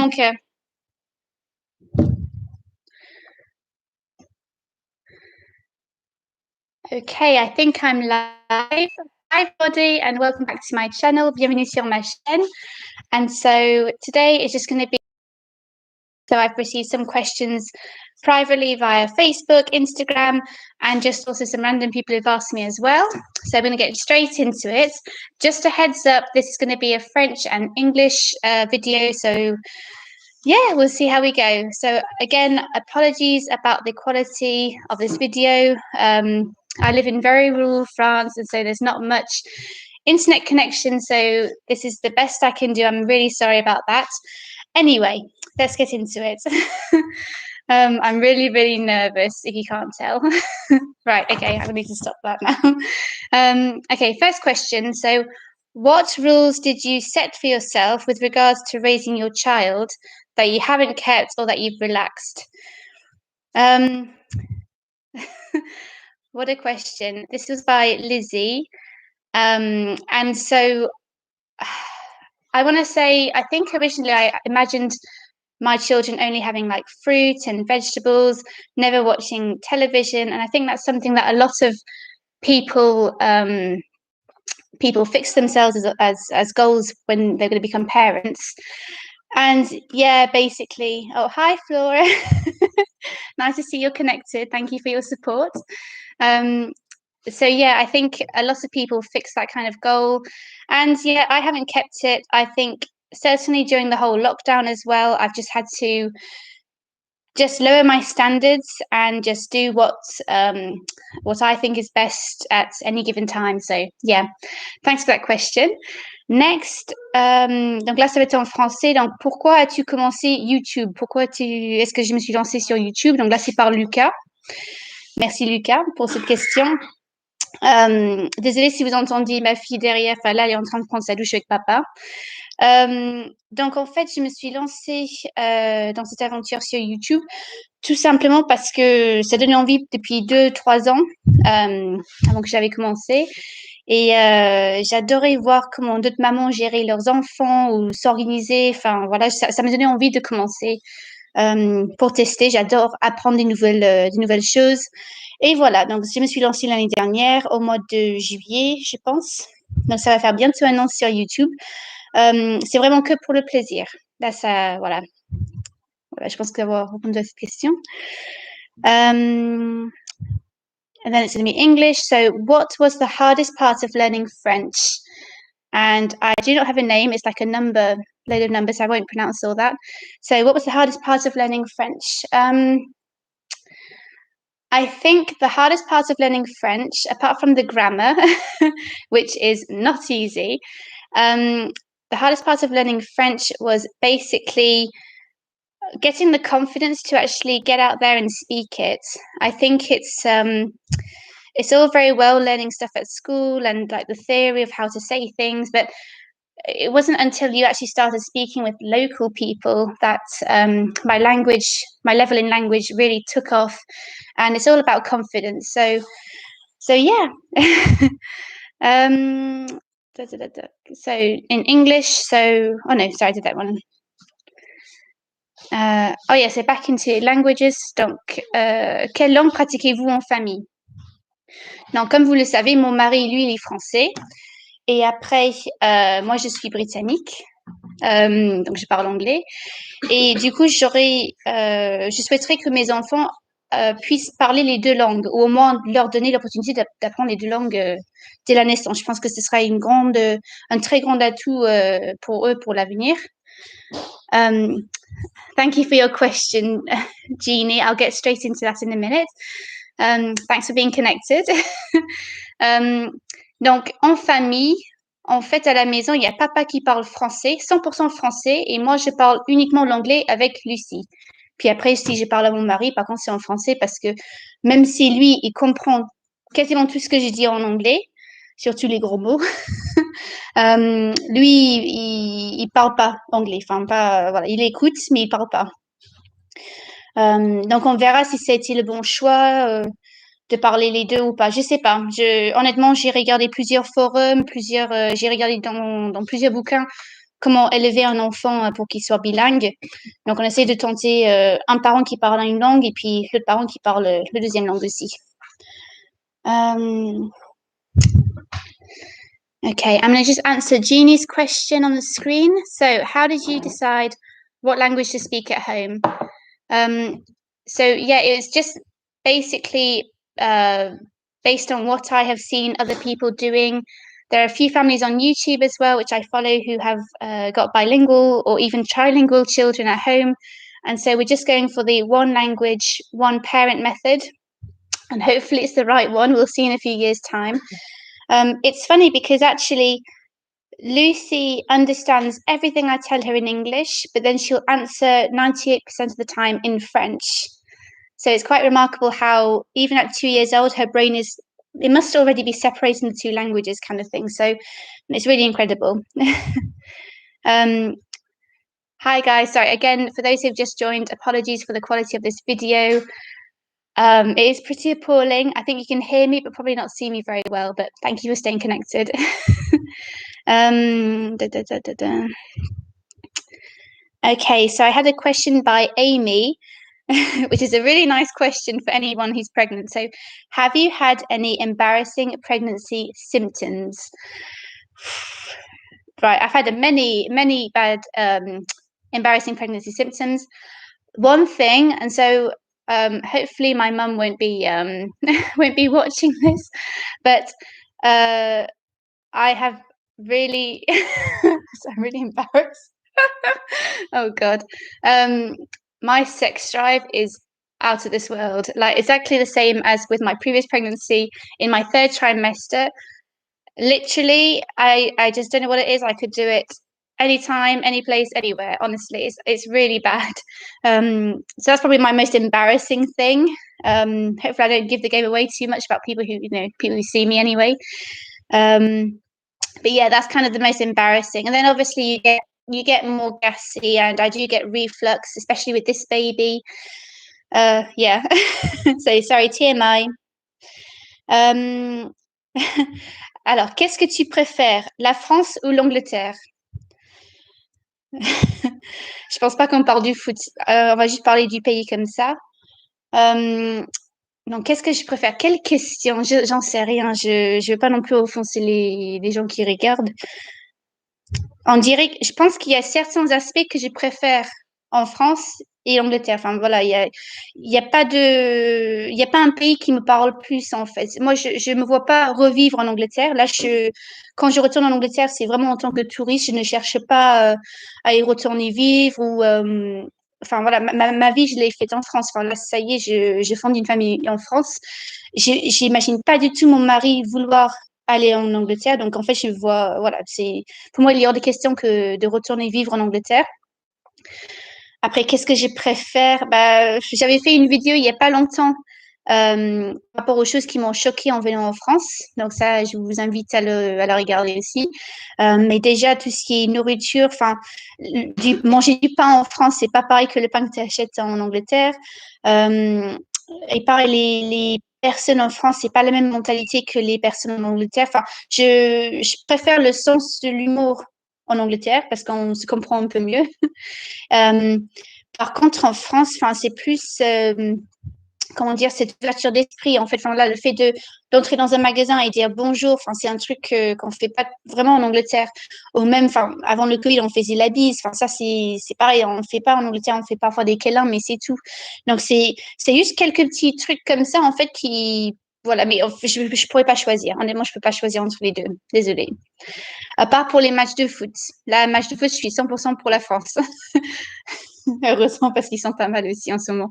mon cœur. Okay, I think I'm live. Hi, everybody, and welcome back to my channel. Bienvenue sur ma chaîne. And so today is just going to be, so I've received some questions privately via Facebook, Instagram, and just also some random people who've asked me as well. So I'm going to get straight into it. Just a heads up, this is going to be a French and English video. So yeah, we'll see how we go. So again, apologies about the quality of this video. I live in very rural France, and so there's not much internet connection. So this is the best I can do. I'm really sorry about that. Anyway, let's get into it. I'm really, really nervous, if you can't tell. Right, okay, I need to stop that now. Okay, first question. So what rules did you set for yourself with regards to raising your child that you haven't kept or that you've relaxed? What a question. This was by Lizzie. And so I want to say, I think originally I imagined my children only having like fruit and vegetables, never watching television. And I think that's something that a lot of people people fix themselves as goals when they're going to become parents. And yeah, basically, oh, hi, Flora. Nice to see you're connected. Thank you for your support. So yeah, I think a lot of people fix that kind of goal. And yeah, I haven't kept it. I think certainly during the whole lockdown as well, I've just had to just lower my standards and just do what I think is best at any given time. So yeah, thanks for that question. Next, donc là ça va être en français. Donc pourquoi as-tu commencé YouTube? Est-ce que je me suis lancée sur YouTube? Donc là c'est par Lucas. Merci Lucas pour cette question. Désolée si vous entendez ma fille derrière. Enfin là elle est en train de prendre sa douche avec papa. Donc en fait, je me suis lancée dans cette aventure sur YouTube tout simplement parce que ça donnait envie depuis 2-3 ans avant que j'avais commencé. Et j'adorais voir comment d'autres mamans géraient leurs enfants ou s'organiser. Enfin voilà, ça me donnait envie de commencer pour tester. J'adore apprendre des nouvelles choses. Et voilà, donc je me suis lancée l'année dernière au mois de juillet, je pense. Donc ça va faire bientôt 1 an sur YouTube. C'est vraiment que pour le plaisir. Là, ça, voilà. Voilà, je pense qu'avoir répondu à cette question. And then it's going to be English. So, what was the hardest part of learning French? And I do not have a name. It's like a number, load of numbers. I won't pronounce all that. So, what was the hardest part of learning French? I think the hardest part of learning French, apart from the grammar, which is not easy, the hardest part of learning French was basically getting the confidence to actually get out there and speak it. I think it's all very well learning stuff at school and like the theory of how to say things, but it wasn't until you actually started speaking with local people that my level in language really took off, and it's all about confidence. So yeah. So in English, oh no, sorry, I did that one. Oh yeah, c'est back into languages. Donc, quelle langue pratiquez-vous en famille? Donc, comme vous le savez, mon mari, lui, il est français. Et après, moi, je suis britannique. Donc, je parle anglais. Et du coup, je souhaiterais que mes enfants puissent parler les 2 langues, ou au moins leur donner l'opportunité d'apprendre les 2 langues dès la naissance. Je pense que ce sera un très grand atout pour eux pour l'avenir. Thank you for your question, Jeannie. I'll get straight into that in a minute. Thanks for being connected. Donc, en famille, en fait, à la maison, il y a papa qui parle français, 100% français, et moi, je parle uniquement l'anglais avec Lucie. Puis après, si je parle à mon mari, par contre, c'est en français parce que même si lui, il comprend quasiment tout ce que je dis en anglais, surtout les gros mots, lui, il parle pas anglais. Enfin, pas, voilà, il écoute, mais il parle pas. Donc, on verra si c'était le bon choix de parler les 2 ou pas. Je sais pas. Honnêtement, j'ai regardé plusieurs forums, j'ai regardé dans plusieurs bouquins comment élever un enfant pour qu'il soit bilingue. Donc, on essaie de tenter un parent qui parle une langue et puis l'autre parent qui parle le deuxième langue aussi. Okay, I'm going to just answer Jeannie's question on the screen. So, how did you decide what language to speak at home? So, yeah, it was just basically based on what I have seen other people doing. There are a few families on YouTube as well, which I follow, who have got bilingual or even trilingual children at home. And so we're just going for the one language, one parent method. And hopefully it's the right one. We'll see in a few years' time. It's funny because actually Lucy understands everything I tell her in English, but then she'll answer 98% of the time in French. So it's quite remarkable how even at 2 years old, her brain it must already be separating the two languages kind of thing. So it's really incredible. Hi guys, sorry again, for those who've just joined, apologies for the quality of this video. It is pretty appalling. I think you can hear me, but probably not see me very well, but thank you for staying connected. Okay, so I had a question by Amy, which is a really nice question for anyone who's pregnant. So, have you had any embarrassing pregnancy symptoms? Right, I've had many bad embarrassing pregnancy symptoms. One thing, and so hopefully my mum won't be won't be watching this, but I have really I'm really embarrassed. Oh God. My sex drive is out of this world. Like exactly the same as with my previous pregnancy in my third trimester. Literally, I just don't know what it is. I could do it anytime, any place, anywhere. Honestly, it's really bad. So that's probably my most embarrassing thing. Hopefully, I don't give the game away too much about people who see me anyway. But yeah, that's kind of the most embarrassing. And then obviously you get more gassy, and I do get reflux, especially with this baby. Yeah. So sorry, TMI. Alors, qu'est-ce que tu préfères, la France ou l'Angleterre? Je pense pas qu'on parle du foot. On va juste parler du pays comme ça. Donc, qu'est-ce que je préfère? Quelle question? J'en sais rien. Je veux pas non plus offenser les gens qui regardent. On dirait que je pense qu'il y a certains aspects que je préfère en France et Angleterre. Enfin voilà, il y a pas un pays qui me parle plus en fait. Moi, je me vois pas revivre en Angleterre. Là, quand je retourne en Angleterre, c'est vraiment en tant que touriste. Je ne cherche pas à y retourner vivre ou enfin voilà, ma vie, je l'ai faite en France. Enfin là, ça y est, je fonde une famille en France. J'imagine pas du tout mon mari vouloir aller en Angleterre. Donc en fait, je vois, voilà, pour moi, il est hors de question que de retourner vivre en Angleterre. Après, qu'est-ce que je préfère? Bah, j'avais fait une vidéo il y a pas longtemps par rapport aux choses qui m'ont choquée en venant en France. Donc ça, je vous invite à le regarder aussi. Mais déjà, tout ce qui est nourriture, enfin, manger du pain en France, c'est pas pareil que le pain que tu achètes en Angleterre. Et pareil, les personnes en France, c'est pas la même mentalité que les personnes en Angleterre. Enfin, je préfère le sens de l'humour en Angleterre parce qu'on se comprend un peu mieux. Par contre, en France, enfin, c'est plus, comment dire, cette ouverture d'esprit. En fait, enfin, là, le fait d'entrer dans un magasin et dire bonjour, enfin, c'est un truc qu'on fait pas vraiment en Angleterre. Ou même, enfin, avant le Covid, on faisait la bise. Enfin, ça, c'est pareil. On fait pas en Angleterre, on fait parfois des câlins, mais c'est tout. Donc, c'est juste quelques petits trucs comme ça, en fait, qui, voilà, mais je pourrais pas choisir. Honnêtement, je peux pas choisir entre les deux. Désolée. À part pour les matchs de foot. Là, match de foot, je suis 100% pour la France. Heureusement, parce qu'ils sont pas mal aussi en ce moment.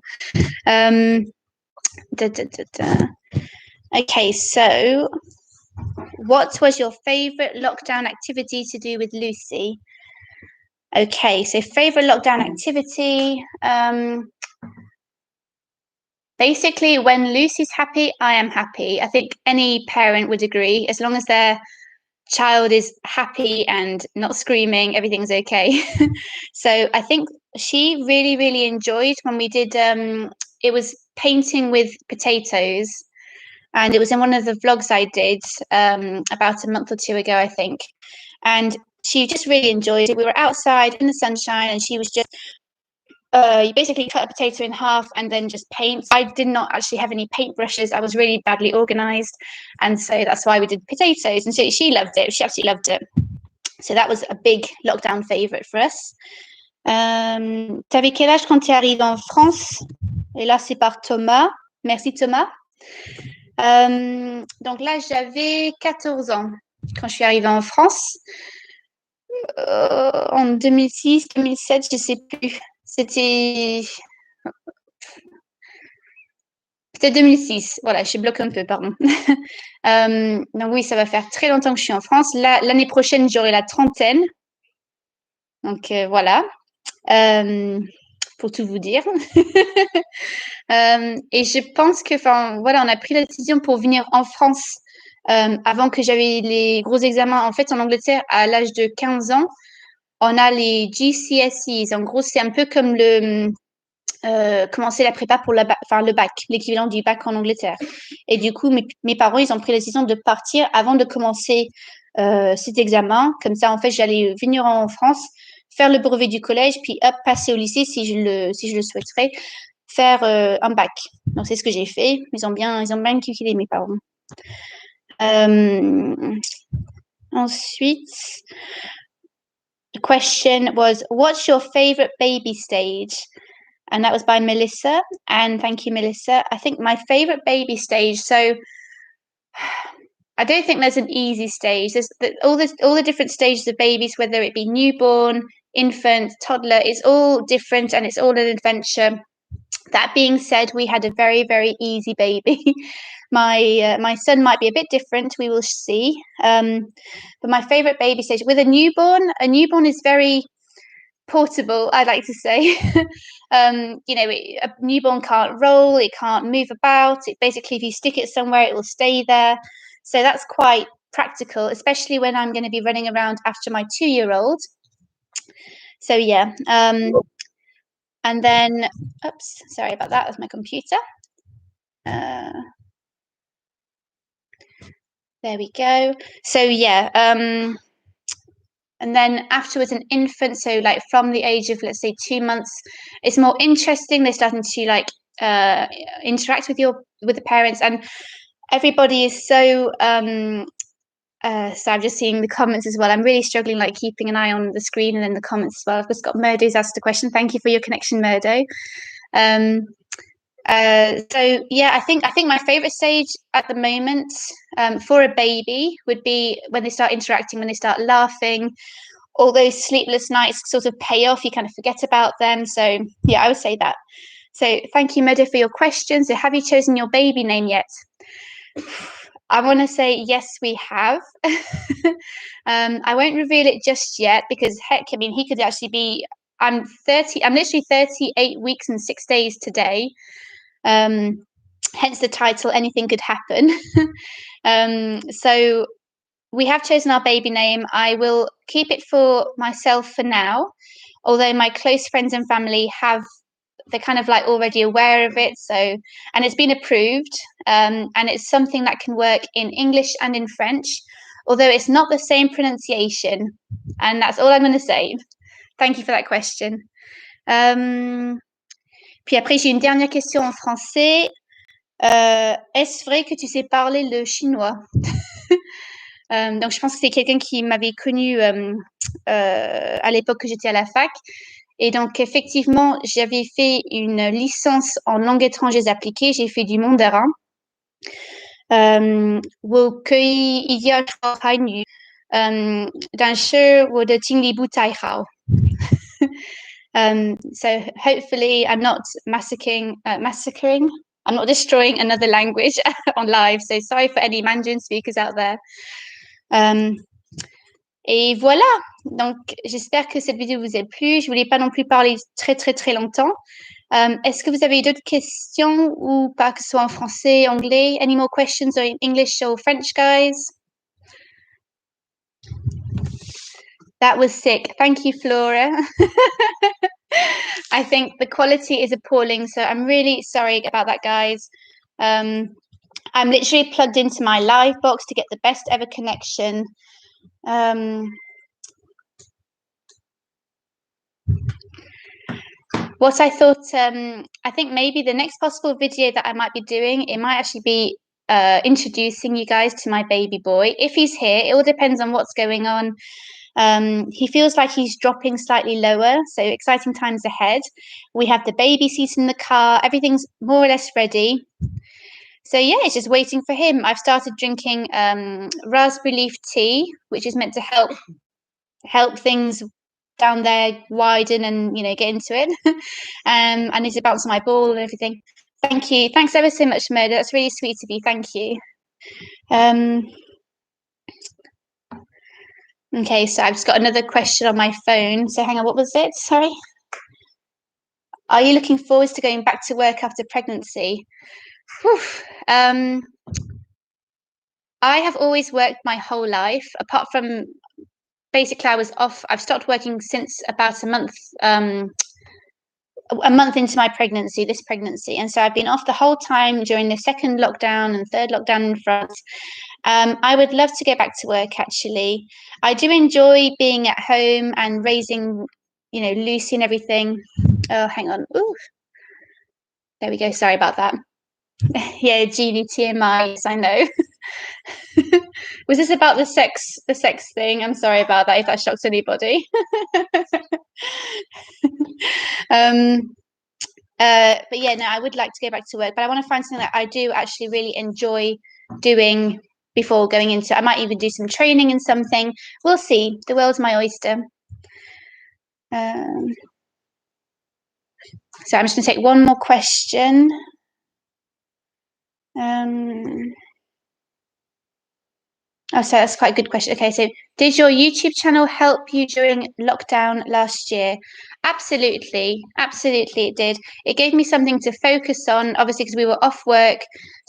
Okay, so what was your favorite lockdown activity to do with Lucy? Okay, so favorite lockdown activity. Basically, when Lucy's happy, I am happy. I think any parent would agree. As long as their child is happy and not screaming, everything's okay. So I think she really enjoyed when we did it was painting with potatoes, and it was in one of the vlogs I did about a month or two ago, I think. And she just really enjoyed it. We were outside in the sunshine, and she was just you basically cut a potato in half and then just paint. I did not actually have any paintbrushes. I was really badly organized, and so that's why we did potatoes. And so she loved it. She absolutely loved it. So that was a big lockdown favorite for us. T'avais quel âge quand t'es arrivé en France? Et là, c'est par Thomas. Merci Thomas. Donc là, j'avais 14 ans quand je suis arrivée en France. En 2006, 2007, je ne sais plus. C'était peut-être 2006. Voilà, je bloque un peu, pardon. Donc oui, ça va faire très longtemps que je suis en France. L'année prochaine, j'aurai la trentaine. Donc voilà. Pour tout vous dire. Et je pense que, voilà, on a pris la décision pour venir en France avant que j'avais les gros examens. En fait, en Angleterre, à l'âge de 15 ans, on a les GCSEs. En gros, c'est un peu comme commencer la prépa pour le bac, l'équivalent du bac en Angleterre. Et du coup, mes parents, ils ont pris la décision de partir avant de commencer cet examen. Comme ça, en fait, j'allais venir en France, faire le brevet du collège, puis hop, passer au lycée si je le souhaiterais, faire un bac. Donc, c'est ce que j'ai fait. Ils ont bien calculé, mes parents. Ensuite, the question was, what's your favorite baby stage? And that was by Melissa. And thank you, Melissa. I think my favorite baby stage. So I don't think there's an easy stage. There's all the different stages of babies, whether it be newborn, infant, toddler. It's all different, and it's all an adventure. That being said, we had a very, very easy baby. My son might be a bit different. We will see. But my favorite baby stage with a newborn is very portable, I like to say. A newborn can't roll, it can't move about. It basically, if you stick it somewhere, it will stay there. So that's quite practical, especially when I'm going to be running around after my 2-year-old. So yeah. And then, oops, sorry about that. That's my computer. There we go. So yeah. And then afterwards, an infant, so like from the age of, let's say, 2 months, it's more interesting. They're starting to interact with the parents, and everybody is so. So I'm just seeing the comments as well. I'm really struggling, keeping an eye on the screen and then the comments as well. I've just got Murdo's asked a question. Thank you for your connection, Murdo. So yeah, I think my favorite stage at the moment for a baby would be when they start interacting, when they start laughing. All those sleepless nights sort of pay off. You kind of forget about them. So yeah, I would say that. So thank you, Meda, for your question. So have you chosen your baby name yet? I want to say yes, we have. I won't reveal it just yet because heck, I mean, he could actually be. I'm literally 38 weeks and 6 days today. Hence the title, anything could happen. So we have chosen our baby name. I will keep it for myself for now, although my close friends and family they're kind of already aware of it. So, and it's been approved, and it's something that can work in English and in French, although it's not the same pronunciation. And that's all I'm going to say. Thank you for that question. Puis après, j'ai une dernière question en français. Est-ce vrai que tu sais parler le chinois? Donc, je pense que c'est quelqu'un qui m'avait connue à l'époque que j'étais à la fac. Et donc, effectivement, j'avais fait une licence en langues étrangères appliquées. J'ai fait du mandarin. 我可以一家说汉语，但是我的听力不太好。So hopefully I'm not massacring. I'm not destroying another language on live. So sorry for any Mandarin speakers out there. Et voilà, donc j'espère que cette vidéo vous a plu. Je voulais pas non plus parler très très très longtemps. Est-ce que vous avez d'autres questions ou pas, que ce soit en français, anglais? Any more questions or in English or French, guys? That was sick. Thank you, Flora. I think the quality is appalling, so I'm really sorry about that, guys. I'm literally plugged into my live box to get the best ever connection. What I thought, I think maybe the next possible video that I might be doing, it might actually be introducing you guys to my baby boy. If he's here, it all depends on what's going on. He feels like he's dropping slightly lower, so exciting times ahead. We have the baby seat in the car, everything's more or less ready. So yeah, it's just waiting for him. I've started drinking raspberry leaf tea, which is meant to help things down there widen and get into it. I need to bounce my ball and everything. Thank you. Thanks ever so much, Murder. That's really sweet of you. Thank you. Okay, so I've just got another question on my phone. So hang on, what was it? Sorry. Are you looking forward to going back to work after pregnancy? I have always worked my whole life, apart from basically I was off. I've stopped working since about a month into my pregnancy, this pregnancy. And so I've been off the whole time during the second lockdown and third lockdown in France. I would love to go back to work, actually. I do enjoy being at home and raising, Lucy and everything. Oh, hang on. Ooh. There we go. Sorry about that. Yeah, Joly TMI. Yes, I know. Was this about the sex thing? I'm sorry about that if that shocks anybody. But yeah, no, I would like to go back to work, but I want to find something that I do actually really enjoy doing before going into. I might even do some training in something. We'll see. The world's my oyster. So I'm just going to take one more question. Oh, so that's quite a good question. Okay, so did your YouTube channel help you during lockdown last year? Absolutely, absolutely it did. It gave me something to focus on, obviously, because we were off work,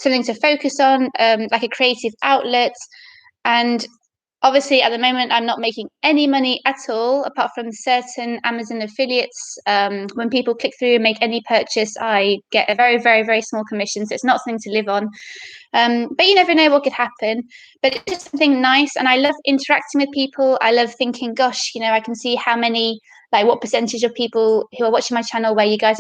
something to focus on, like a creative outlet. And obviously, at the moment, I'm not making any money at all, apart from certain Amazon affiliates. When people click through and make any purchase, I get a very, very, very small commission. So it's not something to live on. But you never know what could happen. But it's just something nice. And I love interacting with people. I love thinking, gosh, I can see how many, like what percentage of people who are watching my channel where you guys